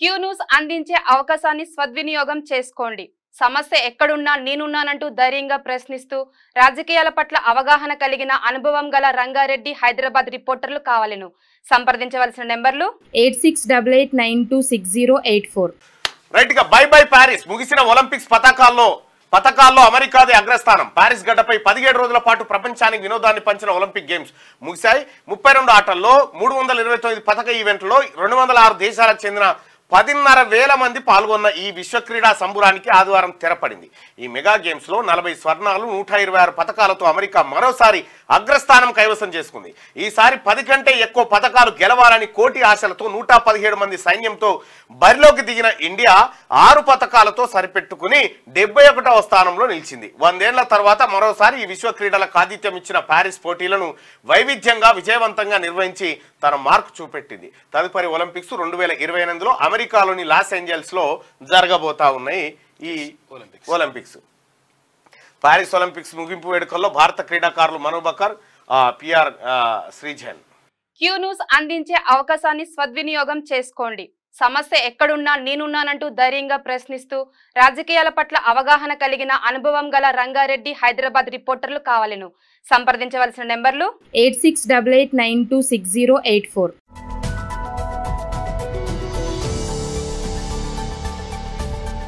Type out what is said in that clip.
Queue News అందించే అవకాశాన్ని సద్వినియోగం చేసుకోండి. సమస్య ఎక్కడున్నా నేనున్నానంటూ ధైర్యంగా ప్రశ్నిస్తూ రాజకీయాల పట్ల అవగాహన కలిగిన అనుభవం గల రంగారెడ్డి హైదరాబాద్ రిపోర్టర్లు కావాలను సంప్రదించవలసిన నెంబర్లు 8688926084. రైట్ గా బై బై ప్యారిస్. ముగిసిన ఒలింపిక్స్ పతాకాల్లో అమెరికాదే అగ్రస్థానం. ప్యారిస్ గడ్డపై 17 రోజుల పాటు ప్రపంచానికి వినోదాన్ని పంచిన ఒలింపిక్ గేమ్స్ ముగిశాయి. 32 ఆటల్లో 329 పతక ఈవెంట్లో 206 దేశాలకు చెందిన 10,500 మంది పాల్గొన్న ఈ విశ్వ క్రీడా సంబురానికి ఆదివారం తెరపడింది. ఈ మెగా గేమ్స్ లో 40 స్వర్ణాలు 126 పతకాలతో అమెరికా మరోసారి అగ్రస్థానం కైవసం చేసుకుంది. ఈసారి 10 కంటే ఎక్కువ పతకాలు గెలవాలని కోటి ఆశలతో 117 మంది సైన్యంతో బరిలోకి దిగిన ఇండియా 6 పతకాలతో సరిపెట్టుకుని 71వ స్థానంలో నిలిచింది. 100 ఏళ్ల తర్వాత మరోసారి ఈ విశ్వ క్రీడలకు ఆతిథ్యం ఇచ్చిన ప్యారిస్ పోటీలను వైవిధ్యంగా విజయవంతంగా నిర్వహించి తన మార్కు చూపెట్టింది. తదుపరి ఒలింపిక్స్ 2028లో అమెరికాలోని లాస్ ఏంజల్స్ లో జరగబోతా ఉన్నాయి. ఈ ఒలింపిక్స్ ప్యారిస్ ఒలింపిక్స్ ముగింపు వేడుకల్లో భారత క్రీడాకారులు మను బకర్, పిఆర్ శ్రీజన్. క్యూ న్యూస్ అందించే అవకాశాన్ని సద్వినియోగం చేసుకోండి. సమస్య ఎక్కడున్నా నేనున్నానంటూ ధైర్యంగా ప్రశ్నిస్తూ రాజకీయాల పట్ల అవగాహన కలిగిన అనుభవం గల రంగారెడ్డి హైదరాబాద్ రిపోర్టర్లు కావాలను సంప్రదించవలసిన నెంబర్లు 8688926084.